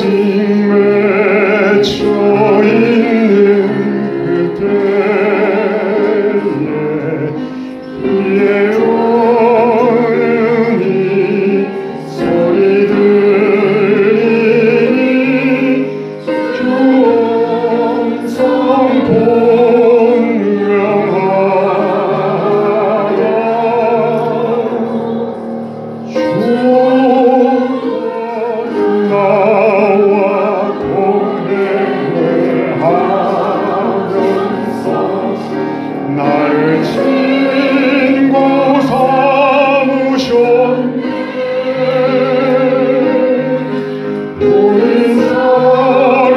맺혀 있는 그때에 오르니 소리 들리니 교성 본명하다 나와 동행을 하면서 나를 친구 삼으셨네. 우리 서로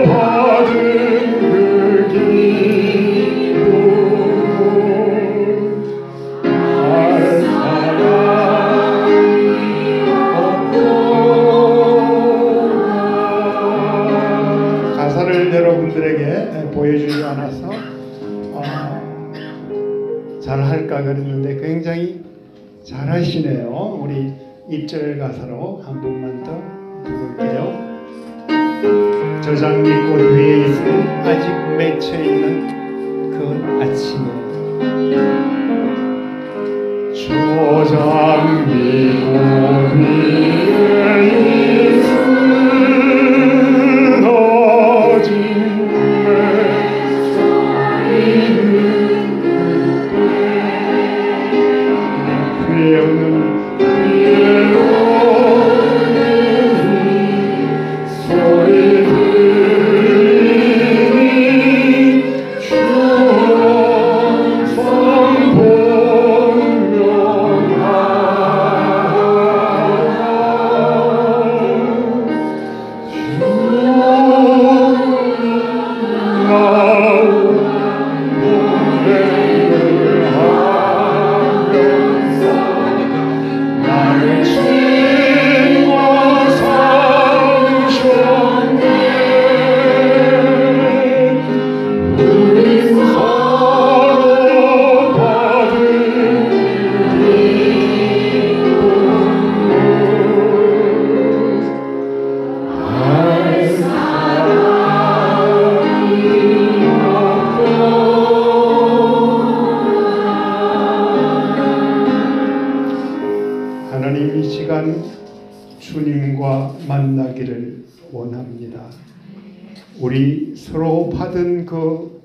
받은 그 기쁨 할 사람이 가사를 여러분들에게 보여주지 않아서 잘 할까 그랬는데 굉장히 잘하시네요. 우리 1절 가사로 한 번만 더 부를게요. 저장미꽃 위에 있는 아직 맺혀있는 그 아침에 저장미꽃 위에 있는 아직 하나님 이 시간 주님과 만나기를 원합니다. 우리 서로 받은 그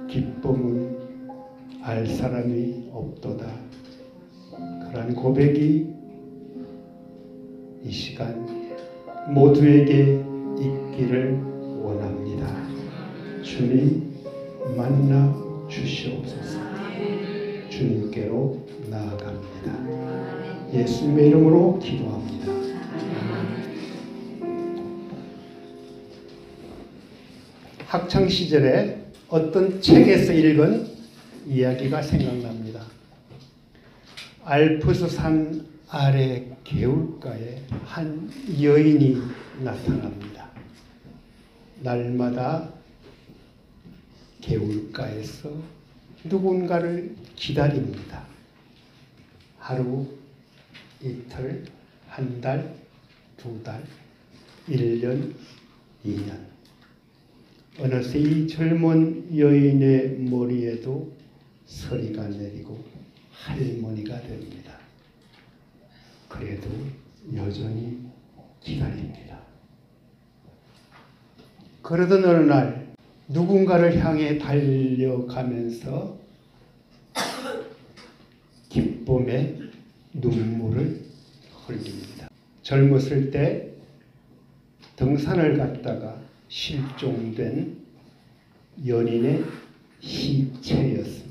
기쁨은 알 사람이 없도다. 그런 고백이 이 시간 모두에게 있기를 원합니다. 주님 만나 주시옵소서. 주님께로 나아갑니다. 예수님의 이름으로 기도합니다. 학창 시절에 어떤 책에서 읽은 이야기가 생각납니다. 알프스 산 아래 개울가에 한 여인이 나타납니다. 날마다 개울가에서 누군가를 기다립니다. 하루, 이틀, 한 달, 두 달, 1년, 2년. 어느새 이 젊은 여인의 머리에도 서리가 내리고 할머니가 됩니다. 그래도 여전히 기다립니다. 그러던 어느 날 누군가를 향해 달려가면서 기쁨의 눈물을 흘립니다. 젊었을 때 등산을 갔다가 실종된 연인의 시체였습니다.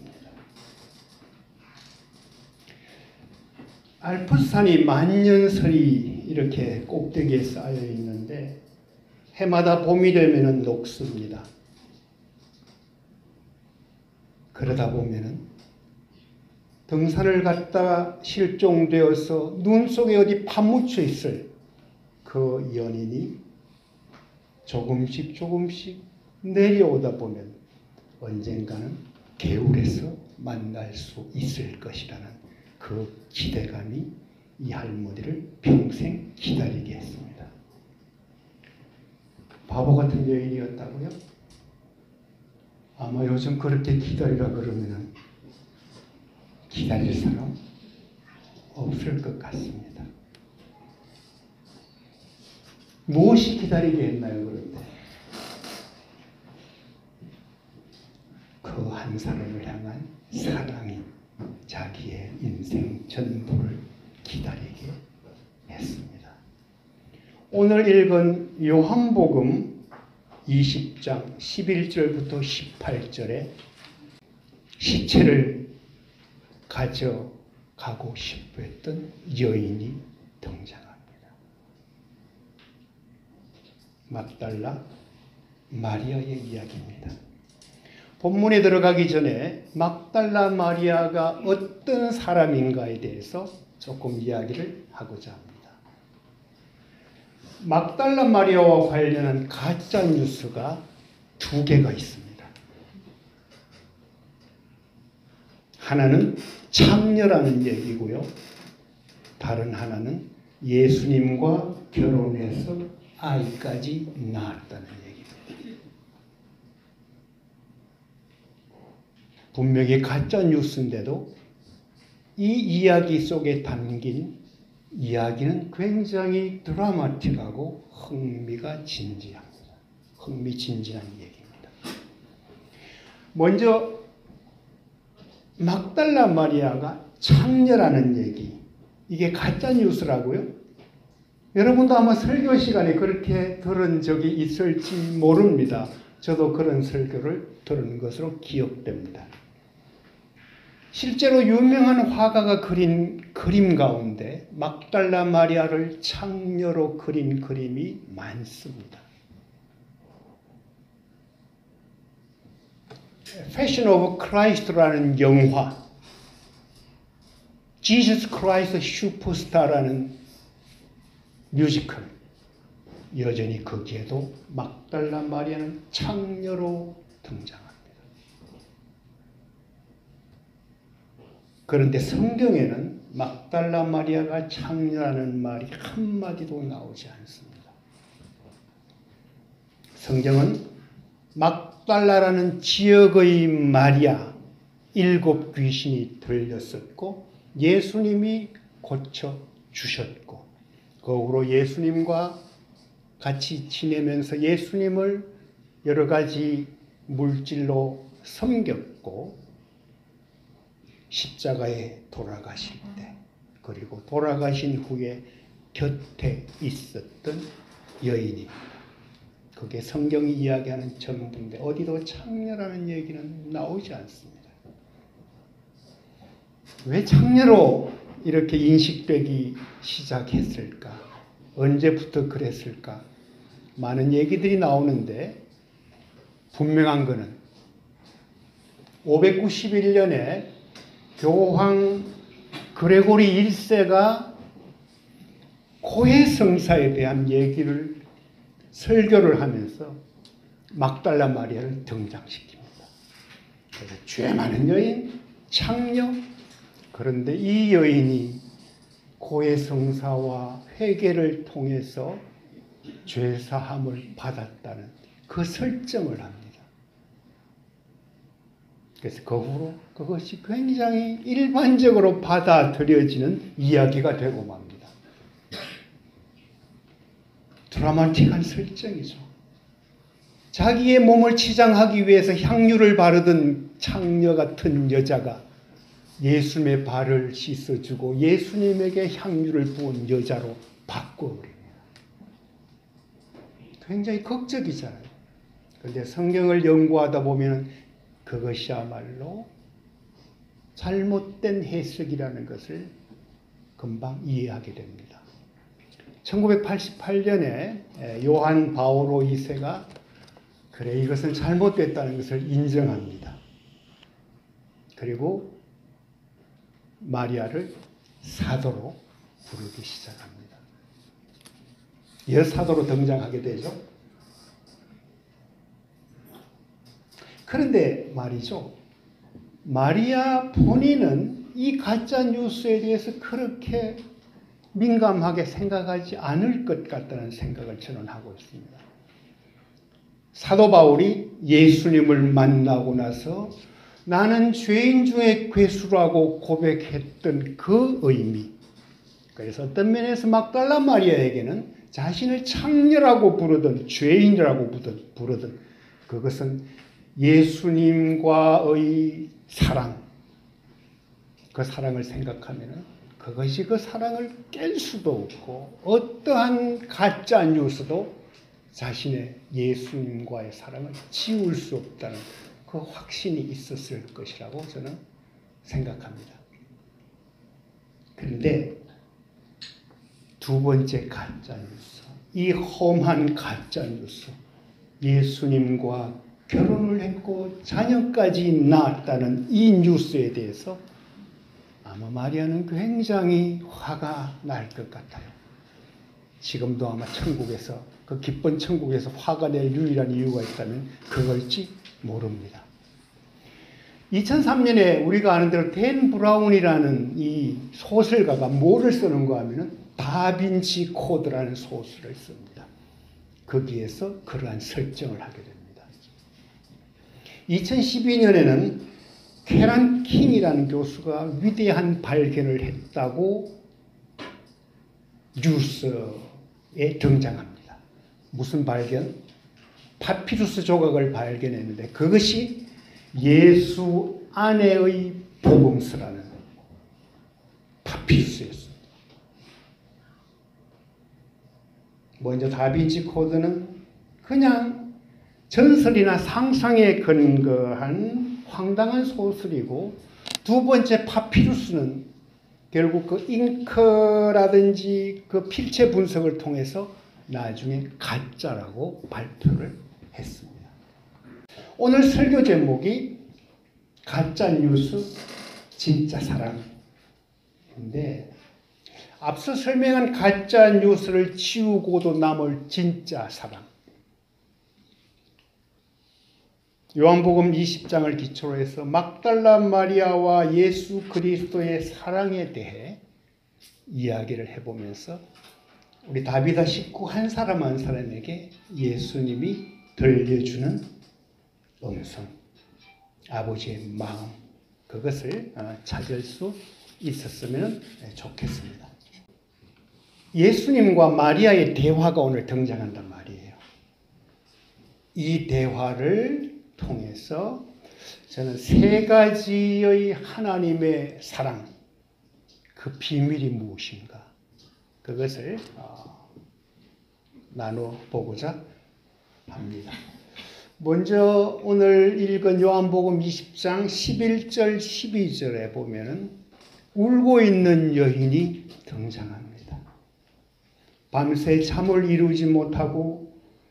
알프스산이 만년설이 이렇게 꼭대기에 쌓여 있는데 해마다 봄이 되면 녹습니다. 그러다 보면은 등산을 갔다가 실종되어서 눈 속에 어디 파묻혀 있을 그 연인이 조금씩 내려오다 보면 언젠가는 개울에서 만날 수 있을 것이라는 그 기대감이 이 할머니를 평생 기다리게 했습니다. 바보 같은 여인이었다고요? 아마 요즘 그렇게 기다리라 그러면은 기다릴 사람 없을 것 같습니다. 무엇이 기다리게 했나요, 그런데? 그 한 사람을 향한 사랑이 자기의 인생 전부를 기다리게 했습니다. 오늘 읽은 요한복음 20장 11절부터 18절에 시체를 가져가고 싶어 했던 여인이 등장합니다. 막달라 마리아의 이야기입니다. 본문에 들어가기 전에 막달라 마리아가 어떤 사람인가에 대해서 조금 이야기를 하고자 합니다. 막달라 마리아와 관련한 가짜 뉴스가 두 개가 있습니다. 하나는 창녀라는 얘기고요. 다른 하나는 예수님과 결혼해서 아이까지 낳았다는 얘기입니다. 분명히 가짜 뉴스인데도 이 이야기 속에 담긴 이야기는 굉장히 드라마틱하고 흥미진진한 얘기입니다. 먼저 막달라 마리아가 창녀라는 얘기, 이게 가짜 뉴스라고요? 여러분도 아마 설교 시간에 그렇게 들은 적이 있을지 모릅니다. 저도 그런 설교를 들은 것으로 기억됩니다. 실제로 유명한 화가가 그린 그림 가운데 막달라 마리아를 창녀로 그린 그림이 많습니다. Passion of Christ라는 영화, Jesus Christ Superstar라는 뮤지컬, 여전히 거기에도 막달라 마리아는 창녀로 등장합니다. 그런데 성경에는 막달라 마리아가 창녀라는 말이 한마디도 나오지 않습니다. 성경은 막달라라는 지역의 마리아 7 귀신이 들렸었고 예수님이 고쳐주셨고 그 후로 예수님과 같이 지내면서 예수님을 여러 가지 물질로 섬겼고 십자가에 돌아가실 때 그리고 돌아가신 후에 곁에 있었던 여인입니다. 그게 성경이 이야기하는 전부인데 어디도 창녀라는 얘기는 나오지 않습니다. 왜 창녀로 이렇게 인식되기 시작했을까? 언제부터 그랬을까? 많은 얘기들이 나오는데 분명한 것은 591년에 교황 그레고리 1세가 고해성사에 대한 얘기를 설교를 하면서 막달라 마리아를 등장시킵니다. 그래서 죄 많은 여인, 창녀. 그런데 이 여인이 고해성사와 회개를 통해서 죄사함을 받았다는 그 설정을 합니다. 그래서 그 후로 그것이 굉장히 일반적으로 받아들여지는 이야기가 되고 맙니다. 드라마틱한 설정이죠. 자기의 몸을 치장하기 위해서 향유를 바르던 창녀 같은 여자가 예수님의 발을 씻어주고 예수님에게 향유를 부은 여자로 바꿔버립니다. 굉장히 극적이잖아요. 그런데 성경을 연구하다 보면 그것이야말로 잘못된 해석이라는 것을 금방 이해하게 됩니다. 1988년에 요한 바오로 2세가 그래 이것은 잘못됐다는 것을 인정합니다. 그리고 마리아를 사도로 부르기 시작합니다. 여사도로 등장하게 되죠. 그런데 말이죠. 마리아 본인은 이 가짜 뉴스에 대해서 그렇게 민감하게 생각하지 않을 것 같다는 생각을 저는 하고 있습니다. 사도 바울이 예수님을 만나고 나서 나는 죄인 중에 괴수라고 고백했던 그 의미. 그래서 어떤 면에서 막달라 마리아에게는 자신을 창녀라고 부르든 죄인이라고 부르든 그것은 예수님과의 사랑, 그 사랑을 생각하면 그것이 그 사랑을 깰 수도 없고 어떠한 가짜 뉴스도 자신의 예수님과의 사랑을 지울 수 없다는 그 확신이 있었을 것이라고 저는 생각합니다. 그런데 두 번째 가짜 뉴스, 이 험한 가짜 뉴스, 예수님과 결혼을 했고 자녀까지 낳았다는 이 뉴스에 대해서 아마 마리아는 굉장히 화가 날 것 같아요. 지금도 아마 천국에서, 그 기쁜 천국에서 화가 낼 유일한 이유가 있다면 그걸지 모릅니다. 2003년에 우리가 아는 대로 댄 브라운이라는 이 소설가가 뭐를 쓰는가 하면은 다빈치 코드라는 소설을 씁니다. 거기에서 그러한 설정을 하게 됩니다. 2012년에는 캐런 킹이라는 교수가 위대한 발견을 했다고 뉴스에 등장합니다. 무슨 발견? 파피루스 조각을 발견했는데 그것이 예수 안에의 복음서라는 파피루스였습니다. 먼저 다빈치 코드는 그냥 전설이나 상상에 근거한 황당한 소설이고, 두 번째 파피루스는 결국 그 잉크라든지 그 필체 분석을 통해서 나중에 가짜라고 발표를 했습니다. 오늘 설교 제목이 가짜 뉴스, 진짜 사랑인데, 앞서 설명한 가짜 뉴스를 치우고도 남을 진짜 사랑. 요한복음 20장을 기초로 해서 막달라 마리아와 예수 그리스도의 사랑에 대해 이야기를 해보면서 우리 다비다 식구 한 사람 한 사람에게 예수님이 들려주는 음성, 아버지의 마음, 그것을 찾을 수 있었으면 좋겠습니다. 예수님과 마리아의 대화가 오늘 등장한단 말이에요. 이 대화를 통해서 저는 세 가지의 하나님의 사랑, 그 비밀이 무엇인가, 그것을 나눠보고자 합니다. 먼저 오늘 읽은 요한복음 20장 11절 12절에 보면은 울고 있는 여인이 등장합니다. 밤새 잠을 이루지 못하고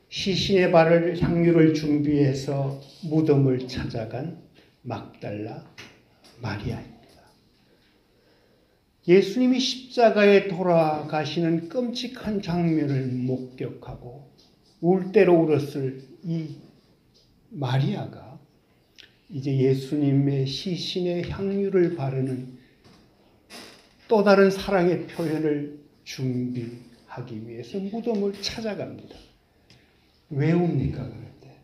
시신의 발을 향유를 준비해서 무덤을 찾아간 막달라 마리아입니다. 예수님이 십자가에 돌아가시는 끔찍한 장면을 목격하고 울 대로 울었을 이 마리아가 이제 예수님의 시신의 향유를 바르는 또 다른 사랑의 표현을 준비하기 위해서 무덤을 찾아갑니다. 왜 웁니까? 그럴 때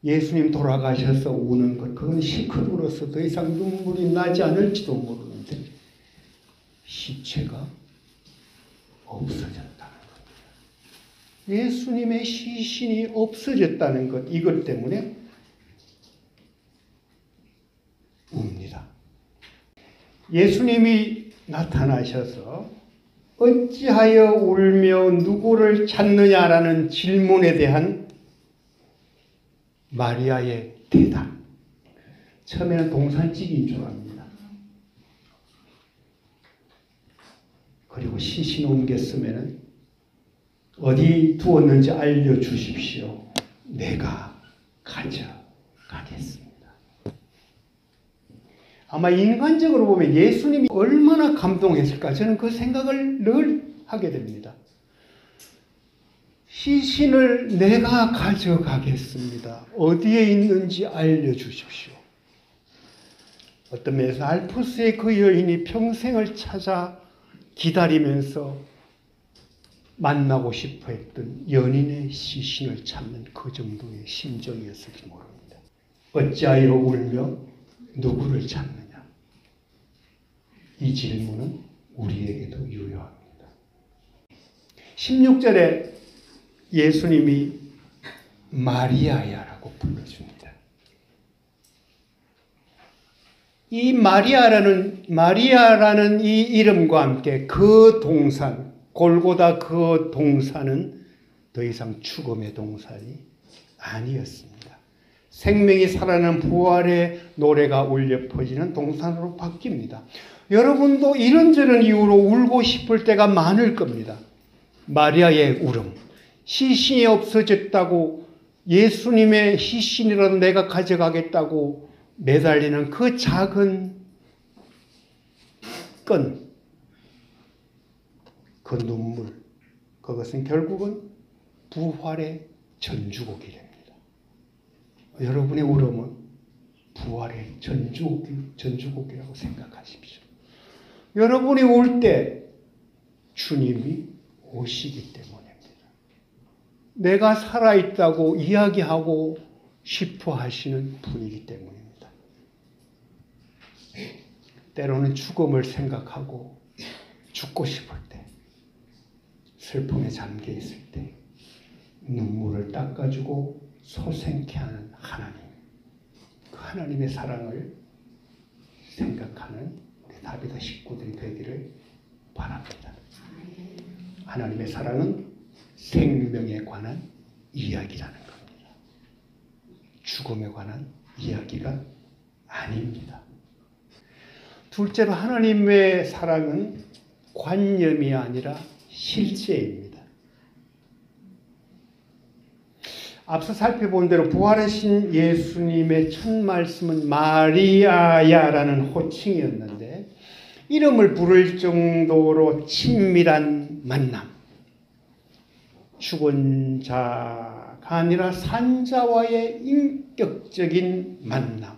예수님 돌아가셔서 우는 것, 그건 실컷 울어서 더 이상 눈물이 나지 않을지도 모르는데 시체가 없어졌다는 겁니다. 예수님의 시신이 없어졌다는 것, 이것 때문에 웁니다. 예수님이 나타나셔서 어찌하여 울며 누구를 찾느냐라는 질문에 대한 마리아의 대답. 처음에는 동산직인 줄 압니다. 그리고 시신 옮겼으면 어디 두었는지 알려주십시오. 내가 가져가겠습니다. 아마 인간적으로 보면 예수님이 얼마나 감동했을까, 저는 그 생각을 늘 하게 됩니다. 시신을 내가 가져가겠습니다. 어디에 있는지 알려주십시오. 어떤 면에서 알프스의 그 여인이 평생을 찾아 기다리면서 만나고 싶어 했던 연인의 시신을 찾는 그 정도의 심정이었을지 모릅니다. 어찌하여 울며 누구를 찾느냐? 이 질문은 우리에게도 유효합니다. 16절에 예수님이 마리아야라고 불러줍니다. 이 마리아라는 이 이름과 함께 그 동산, 골고다 그 동산은 더 이상 죽음의 동산이 아니었습니다. 생명이 살아나는 부활의 노래가 울려 퍼지는 동산으로 바뀝니다. 여러분도 이런저런 이유로 울고 싶을 때가 많을 겁니다. 마리아의 울음, 시신이 없어졌다고 예수님의 시신이라도 내가 가져가겠다고 매달리는 그 작은 끈, 그 눈물, 그것은 결국은 부활의 전주곡이 됩니다. 여러분의 울음은 부활의 전주곡이라고 생각하십시오. 여러분이 울 때 주님이 오시기 때문입니다. 내가 살아있다고 이야기하고 싶어 하시는 분이기 때문입니다. 때로는 죽음을 생각하고 죽고 싶을 때, 슬픔에 잠겨 있을 때 눈물을 닦아주고 소생케 하는 하나님, 그 하나님의 사랑을 생각하는 우리 다비다 식구들이 되기를 바랍니다. 하나님의 사랑은 생명에 관한 이야기라는 겁니다. 죽음에 관한 이야기가 아닙니다. 둘째로 하나님의 사랑은 관념이 아니라 실제입니다. 앞서 살펴본 대로 부활하신 예수님의 첫 말씀은 마리아야라는 호칭이었는데 이름을 부를 정도로 친밀한 만남, 죽은 자가 아니라 산자와의 인격적인 만남,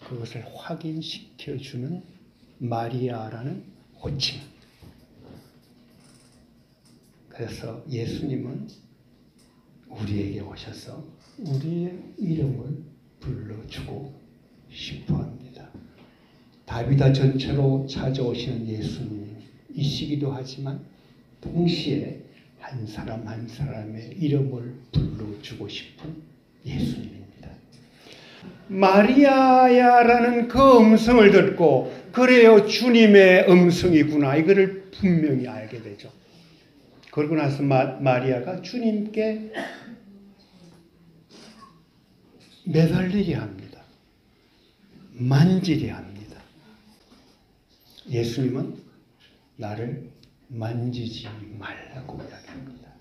그것을 확인시켜주는 마리아라는 호칭. 그래서 예수님은 우리에게 오셔서 우리의 이름을 불러주고 싶어합니다. 다비다 전체로 찾아오시는 예수님이시기도 하지만 동시에 한 사람 한 사람의 이름을 불러주고 싶은 예수님입니다. 마리아야라는 그 음성을 듣고 그래요, 주님의 음성이구나, 이거를 분명히 알게 되죠. 그러고 나서 마리아가 주님께 매달리게 합니다. 만지게 합니다. 예수님은 나를 만지지 말라고 이야기합니다.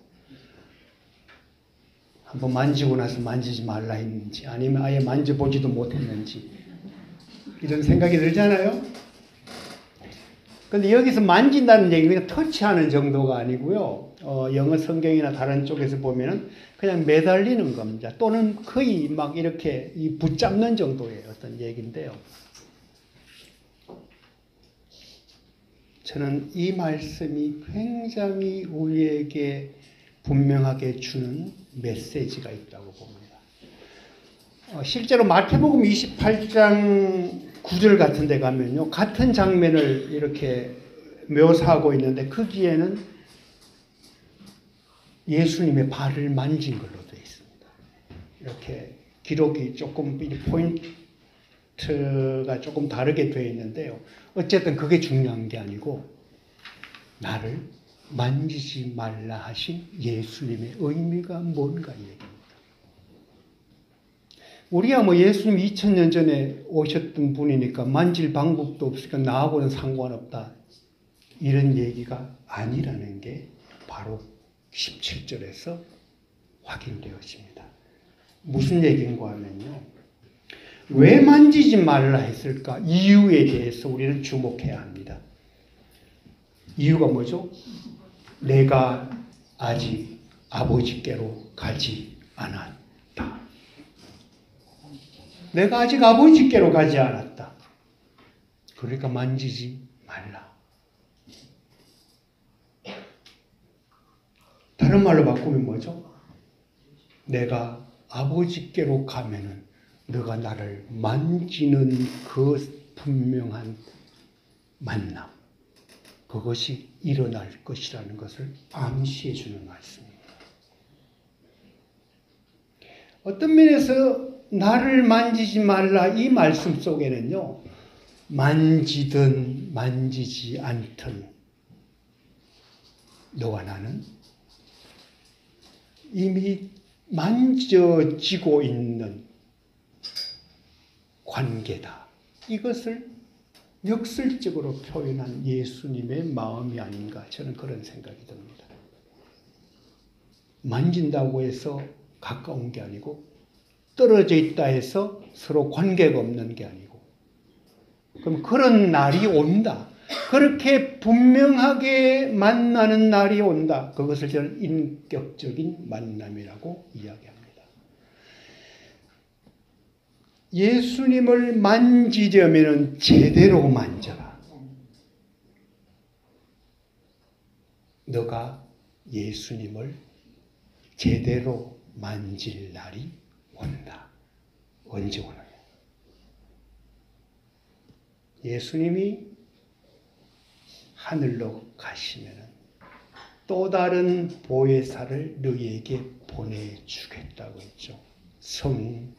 한번 만지고 나서 만지지 말라 했는지 아니면 아예 만져보지도 못했는지 이런 생각이 들잖아요. 근데 여기서 만진다는 얘기는 터치하는 정도가 아니고요. 영어 성경이나 다른 쪽에서 보면은 그냥 매달리는 겁니다. 또는 거의 막 이렇게 붙잡는 정도의 어떤 얘기인데요. 저는 이 말씀이 굉장히 우리에게 분명하게 주는 메시지가 있다고 봅니다. 실제로 마태복음 28장 9절 같은 데 가면요, 같은 장면을 이렇게 묘사하고 있는데 거기에는 예수님의 발을 만진 걸로 되어 있습니다. 이렇게 기록이 조금 포인트가 조금 다르게 되어 있는데요. 어쨌든 그게 중요한 게 아니고 나를 만지지 말라 하신 예수님의 의미가 뭔가 이 얘기입니다. 우리야 뭐 예수님 2000년 전에 오셨던 분이니까 만질 방법도 없으니까 나하고는 상관없다, 이런 얘기가 아니라는 게 바로 17절에서 확인되어집니다. 무슨 얘기인가 하면요, 왜 만지지 말라 했을까? 이유에 대해서 우리는 주목해야 합니다. 이유가 뭐죠? 내가 아직 아버지께로 가지 않았다. 내가 아직 아버지께로 가지 않았다. 그러니까 만지지 말라. 다른 말로 바꾸면 뭐죠? 내가 아버지께로 가면은 너가 나를 만지는 그 분명한 만남, 그것이 일어날 것이라는 것을 암시해 주는 말씀입니다. 어떤 면에서 나를 만지지 말라 이 말씀 속에는요, 만지든 만지지 않든 너와 나는 이미 만져지고 있는 관계다. 이것을 역설적으로 표현한 예수님의 마음이 아닌가, 저는 그런 생각이 듭니다. 만진다고 해서 가까운 게 아니고 떨어져 있다 해서 서로 관계가 없는 게 아니고, 그럼 그런 날이 온다. 그렇게 분명하게 만나는 날이 온다. 그것을 저는 인격적인 만남이라고 이야기합니다. 예수님을 만지려면 제대로 만져라. 너가 예수님을 제대로 만질 날이 온다. 언제 오느냐? 예수님이 하늘로 가시면은 또 다른 보혜사를 너희에게 보내주겠다고 했죠. 성령님을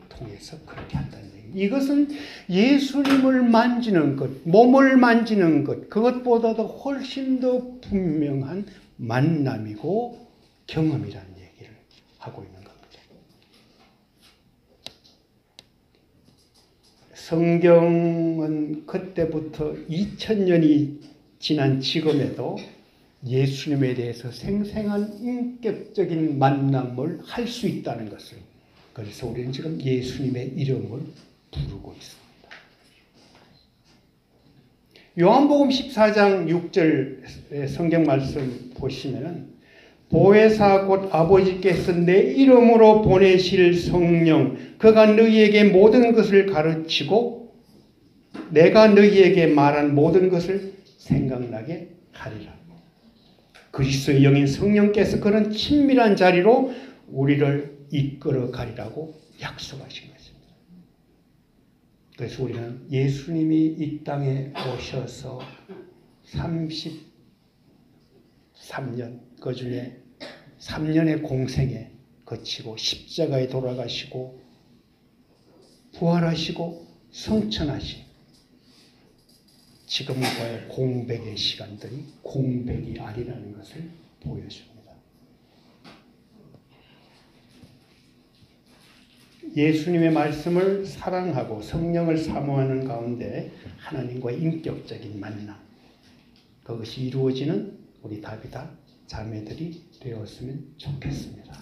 통해서 그렇게 한다는 얘기. 이것은 예수님을 만지는 것, 몸을 만지는 것, 그것보다도 훨씬 더 분명한 만남이고 경험이라는 얘기를 하고 있는 겁니다. 성경은 그때부터 2000년이 지난 지금에도 예수님에 대해서 생생한 인격적인 만남을 할 수 있다는 것을, 그래서 우리는 지금 예수님의 이름을 부르고 있습니다. 요한복음 14장 6절 성경 말씀 보시면은 보혜사 곧 아버지께서 내 이름으로 보내실 성령, 그가 너희에게 모든 것을 가르치고 내가 너희에게 말한 모든 것을 생각나게 하리라. 그리스도의 영인 성령께서 그런 친밀한 자리로 우리를 이끌어 가리라고 약속하신 것입니다. 그래서 우리는 예수님이 이 땅에 오셔서 33년, 그 중에 3년의 공생에 거치고 십자가에 돌아가시고 부활하시고 성천하신 지금과의 공백의 시간들이 공백이 아니라는 것을 보여줍니다. 예수님의 말씀을 사랑하고 성령을 사모하는 가운데 하나님과의 인격적인 만남, 그것이 이루어지는 우리 다비다 자매들이 되었으면 좋겠습니다.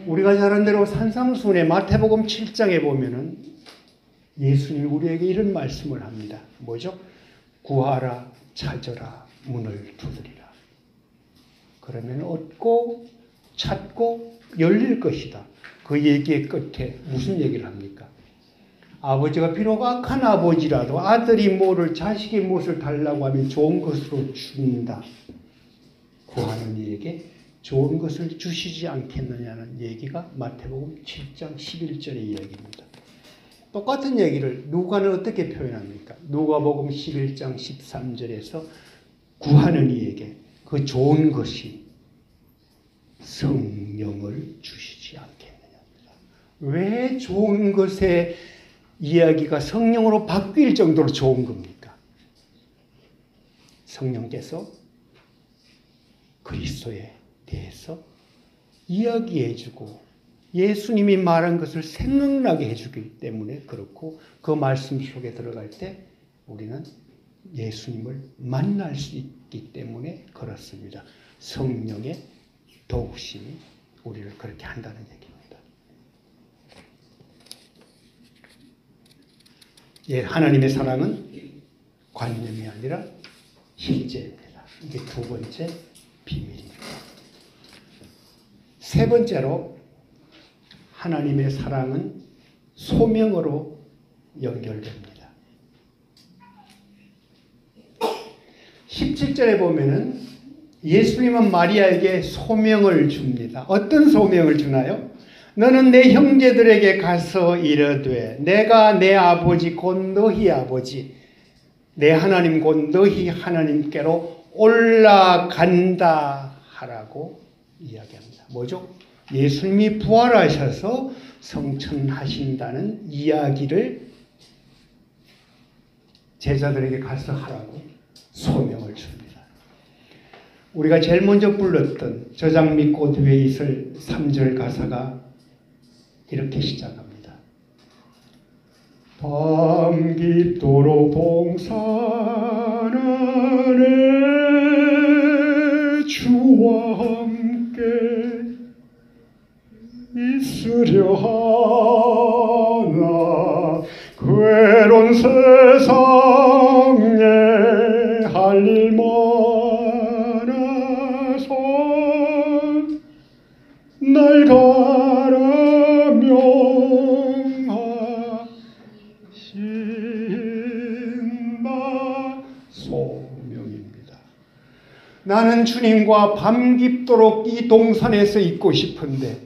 우리가 잘 아는 대로 산상수훈의 마태복음 7장에 보면은 예수님이 우리에게 이런 말씀을 합니다. 뭐죠? 구하라, 찾으라, 문을 두드리라. 그러면 얻고 찾고 열릴 것이다. 그 얘기의 끝에 무슨 얘기를 합니까? 아버지가 비록 악한 아버지라도 아들이 뭐를, 자식이 무엇을 달라고 하면 좋은 것으로 준다. 구하는 이에게 좋은 것을 주시지 않겠느냐는 얘기가 마태복음 7장 11절의 이야기입니다. 똑같은 얘기를 누가는 어떻게 표현합니까? 누가복음 11장 13절에서 구하는 이에게 그 좋은 것이 성령을 주시지 않겠느냐입니다. 왜 좋은 것의 이야기가 성령으로 바뀔 정도로 좋은 겁니까? 성령께서 그리스도에 대해서 이야기해주고 예수님이 말한 것을 생각나게 해주기 때문에 그렇고, 그 말씀 속에 들어갈 때 우리는 예수님을 만날 수 있기 때문에 그렇습니다. 성령의 도우심이 우리를 그렇게 한다는 얘기입니다. 예, 하나님의 사랑은 관념이 아니라 실제입니다. 이게 두 번째 비밀입니다. 세 번째로 하나님의 사랑은 소명으로 연결됩니다. 17절에 보면은 예수님은 마리아에게 소명을 줍니다. 어떤 소명을 주나요? 너는 내 형제들에게 가서 이르되 내가 내 아버지 곧 너희 아버지 내 하나님 곧 너희 하나님께로 올라간다 하라고 이야기합니다. 뭐죠? 예수님이 부활하셔서 성천하신다는 이야기를 제자들에게 가서 하라고 소명을 줍니다. 우리가 제일 먼저 불렀던 저장 및 꽃 위에 있을 3절 가사가 이렇게 시작합니다. 밤 깊도록 동산 안에 주와 함께 있으려 하나 괴로운 세상에 할 일 많아서 날 가라 명하신다. 소명입니다. 나는 주님과 밤 깊도록 이 동산에서 있고 싶은데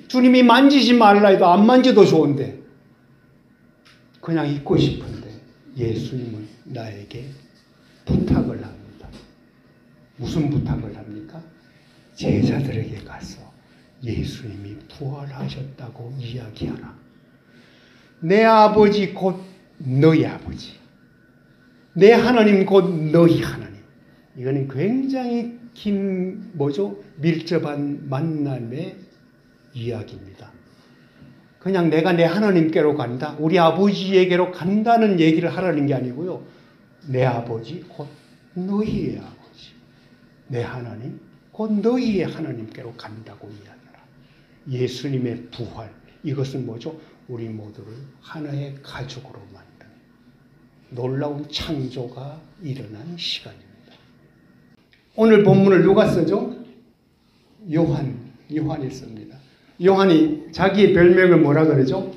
주님이 만지지 말라 해도 안 만져도 좋은데 그냥 있고 싶은데 예수님은 나에게 부탁을 합니다. 무슨 부탁을 합니까? 제자들에게 가서 예수님이 부활하셨다고 이야기하라. 내 아버지 곧 너희 아버지, 내 하나님 곧 너희 하나님. 이거는 굉장히 밀접한 만남의 이야기입니다. 그냥 내가 내 하나님께로 간다, 우리 아버지에게로 간다는 얘기를 하라는 게 아니고요. 내 아버지 곧 너희의 아버지, 내 하나님 곧 너희의 하나님께로 간다고 이야기하라. 예수님의 부활, 이것은 뭐죠? 우리 모두를 하나의 가족으로 만든 놀라운 창조가 일어난 시간입니다. 오늘 본문을 누가 쓰죠? 요한이 씁니다. 요한이 자기의 별명을 뭐라 그러죠?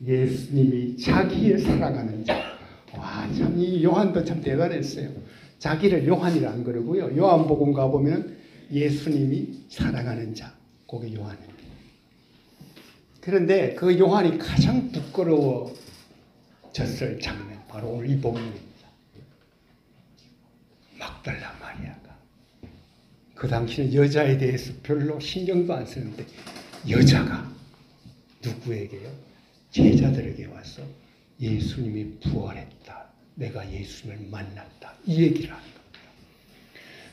예수님이 자기의 사랑하는 자. 와, 참 이 요한도 참 대단했어요. 자기를 요한이라 안 그러고요. 요한복음 가보면 예수님이 사랑하는 자, 그게 요한입니다. 그런데 그 요한이 가장 부끄러워졌을 장면, 바로 오늘 이 본문입니다. 막달라 마리아가 그 당시는 여자에 대해서 별로 신경도 안 쓰는데 여자가 누구에게요? 제자들에게 와서 예수님이 부활했다, 내가 예수님을 만났다, 이 얘기를 하는 겁니다.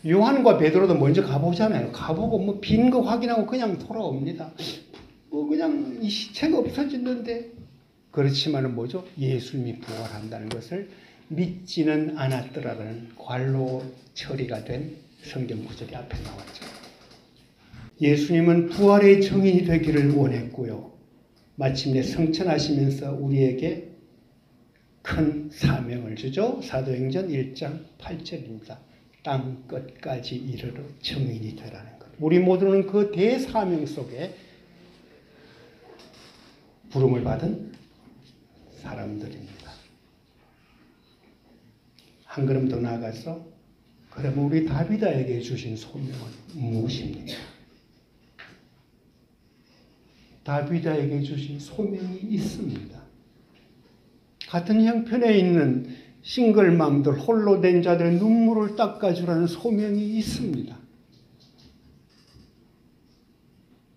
요한과 베드로도 먼저 가보잖아요. 가보고 뭐 빈 거 확인하고 그냥 돌아옵니다. 뭐 그냥 이 시체가 없어졌는데, 그렇지만은 뭐죠? 예수님이 부활한다는 것을 믿지는 않았더라라는 관로 처리가 된 성경 구절이 앞에 나왔죠. 예수님은 부활의 증인이 되기를 원했고요. 마침내 성천하시면서 우리에게 큰 사명을 주죠. 사도행전 1장 8절입니다. 땅 끝까지 이르러 증인이 되라는 것. 우리 모두는 그 대사명 속에 부름을 받은 사람들입니다. 한 걸음 더 나아가서, 그러면 우리 다비다에게 주신 소명은 무엇입니까? 다비다에게 주신 소명이 있습니다. 같은 형편에 있는 싱글맘들, 홀로 된 자들의 눈물을 닦아주라는 소명이 있습니다.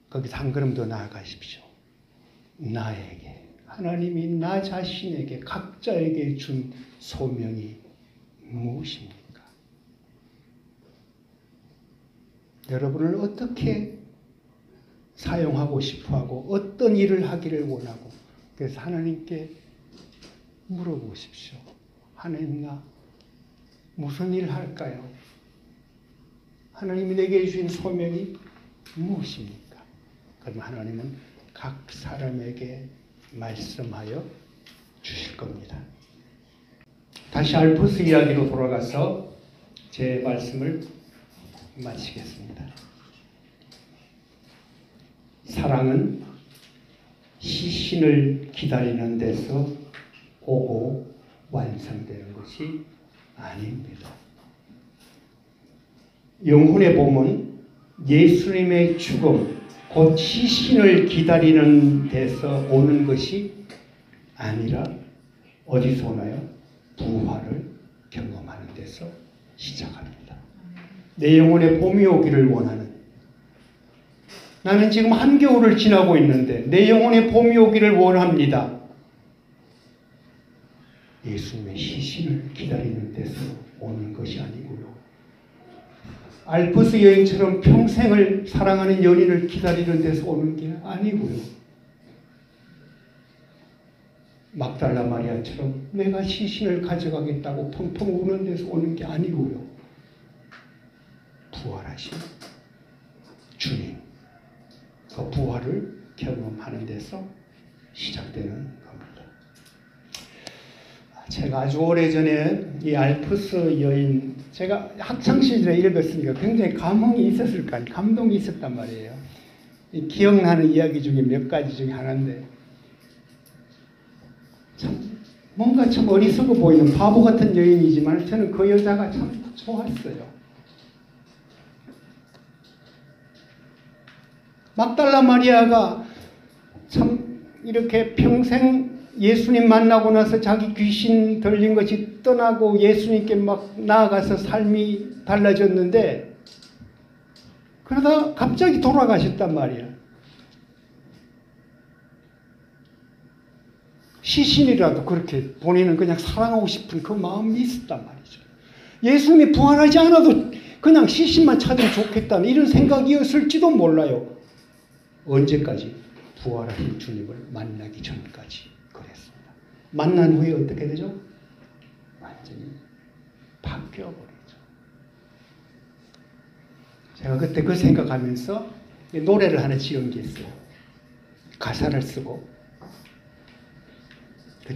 거기서 한 걸음 더 나아가십시오. 나에게, 하나님이 나 자신에게, 각자에게 준 소명이 무엇입니까? 여러분을 어떻게 사용하고 싶어하고 어떤 일을 하기를 원하고, 그래서 하나님께 물어보십시오. 하나님, 나 무슨 일을 할까요? 하나님이 내게 주신 소명이 무엇입니까? 그럼 하나님은 각 사람에게 말씀하여 주실 겁니다. 다시 알프스 이야기로 돌아가서 제 말씀을 마치겠습니다. 사랑은 시신을 기다리는 데서 오고 완성되는 것이 아닙니다. 영혼의 봄은 예수님의 죽음, 곧 시신을 기다리는 데서 오는 것이 아니라 어디서 오나요? 부활을 경험하는 데서 시작합니다. 내 영혼의 봄이 오기를 원하는, 나는 지금 한겨울을 지나고 있는데 내 영혼의 봄이 오기를 원합니다. 예수님의 시신을 기다리는 데서 오는 것이 아니고요. 알프스 여인처럼 평생을 사랑하는 연인을 기다리는 데서 오는 게 아니고요. 막달라 마리아처럼 내가 시신을 가져가겠다고 펑펑 우는 데서 오는 게 아니고요. 부활하신 주님, 그 부활을 경험하는 데서 시작되는 겁니다. 제가 아주 오래전에 이 알프스 여인, 제가 학창시절에 읽었으니까 굉장히 감흥이 있었을 거 아니에요. 감동이 있었단 말이에요. 기억나는 이야기 중에 몇 가지 중에 하나인데, 참 뭔가 참 어리석어 보이는 바보 같은 여인이지만 저는 그 여자가 참 좋았어요. 막달라 마리아가 참 이렇게 평생 예수님 만나고 나서 자기 귀신 들린 것이 떠나고 예수님께 막 나아가서 삶이 달라졌는데, 그러다 갑자기 돌아가셨단 말이야. 시신이라도 그렇게 본인은 그냥 사랑하고 싶은 그 마음이 있었단 말이죠. 예수님이 부활하지 않아도 그냥 시신만 찾으면 좋겠다는 이런 생각이었을지도 몰라요. 언제까지? 부활하신 주님을 만나기 전까지 그랬습니다. 만난 후에 어떻게 되죠? 완전히 바뀌어버리죠. 제가 그때 그 생각하면서 노래를 하나 지은 게 있어요. 가사를 쓰고.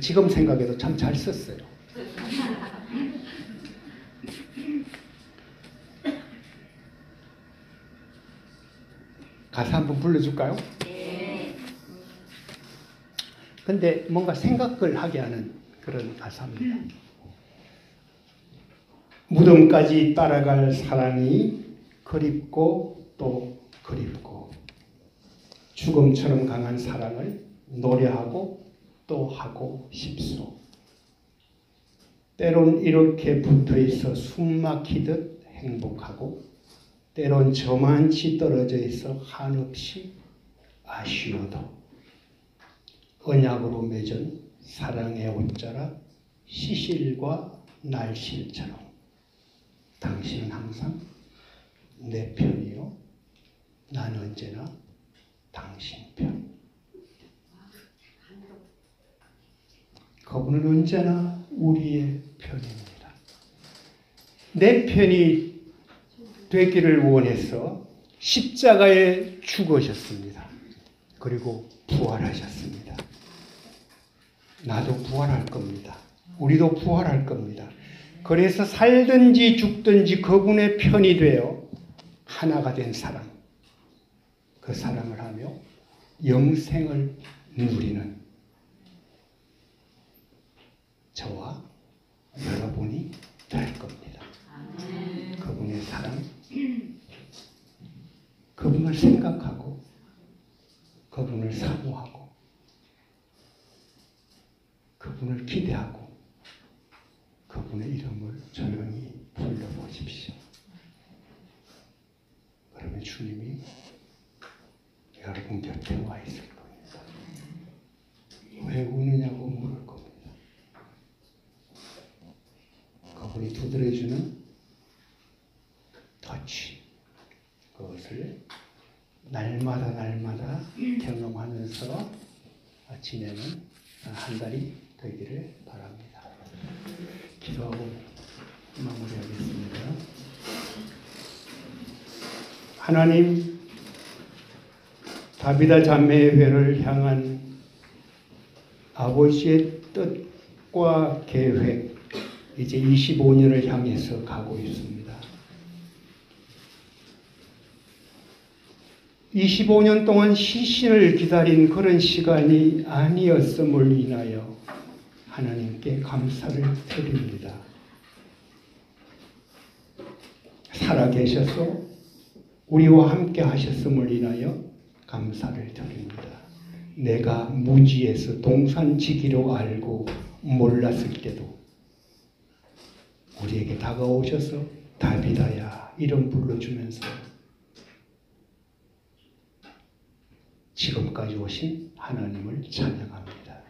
지금 생각해도 참 잘 썼어요. 가사 한번 불러줄까요? 네. 근데 뭔가 생각을 하게 하는 그런 가사입니다. 무덤까지 따라갈 사랑이 그립고 또 그립고, 죽음처럼 강한 사랑을 노래하고 또 하고 싶소. 때론 이렇게 붙어있어 숨 막히듯 행복하고, 때론 저만치 떨어져 있어 한없이 아쉬워도, 언약으로 맺은 사랑의 옷자락 시실과 날실처럼 당신은 항상 내 편이요, 난 언제나 당신 편. 그분은 언제나 우리의 편입니다. 내 편이 되기를 원해서 십자가에 죽으셨습니다. 그리고 부활하셨습니다. 나도 부활할 겁니다. 우리도 부활할 겁니다. 그래서 살든지 죽든지 그분의 편이 되어 하나가 된 사랑, 그 사랑을 하며 영생을 누리는 저와 여러분이 될 겁니다. 그분의 사랑, 그분을 생각하고 그분을 사모하고 그분을 기대하고 그분의 이름을 조용히 불러보십시오. 그러면 주님이 여러분 곁에 와 있을 겁니다. 왜 우느냐고 물을 겁니다. 그분이 두드려주는 터치, 그것을 날마다 경험하면서 지내는 한 달이 되기를 바랍니다. 기도하고 마무리하겠습니다. 하나님, 다비다 자매의 회를 향한 아버지의 뜻과 계획, 이제 25년을 향해서 가고 있습니다. 25년 동안 시신을 기다린 그런 시간이 아니었음을 인하여 하나님께 감사를 드립니다. 살아계셔서 우리와 함께 하셨음을 인하여 감사를 드립니다. 내가 무지에서 동산지기로 알고 몰랐을 때도 우리에게 다가오셔서 다비다야 이름 불러주면서 지금까지 오신 하나님을 찬양합니다.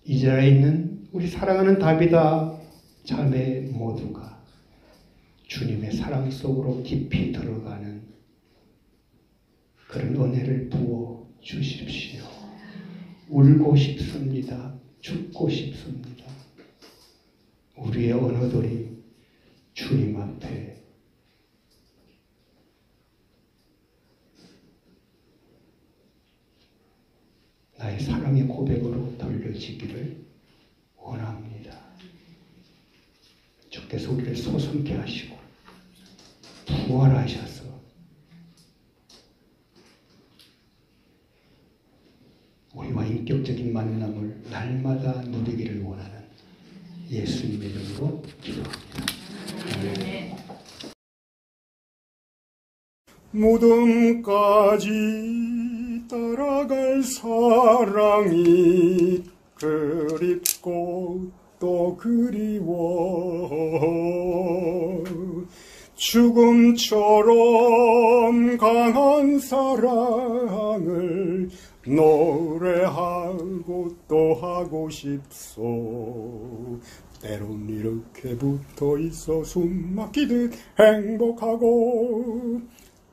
이 자리에 있는 우리 사랑하는 다비다 자매 모두가 주님의 사랑 속으로 깊이 들어가는 그런 은혜를 부어 주십시오. 울고 싶습니다. 죽고 싶습니다. 우리의 언어들이 주님 앞에 나의 사랑의 고백으로 들려지기를 원합니다. 주께서 우리를 소성케 하시고 부활하셔서 우리와 인격적인 만남을 날마다 누리기를 원하는 예수님의 이름으로 기도합니다. 아멘. 무덤까지 따라갈 사랑이 그립고 또 그리워 죽음처럼 강한 사랑을 노래하고 또 하고 싶소. 때론 이렇게 붙어 있어 숨 막히듯 행복하고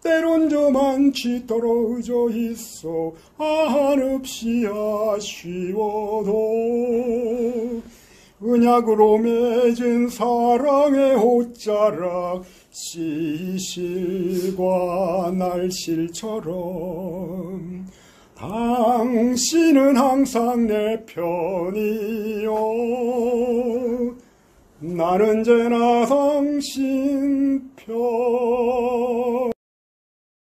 때론 저만치 떨어져 있어 한없이 아쉬워도 은약으로 맺은 사랑의 옷자락 시실과 날실처럼 당신은 항상 내 편이요 나는 언제나 당신 편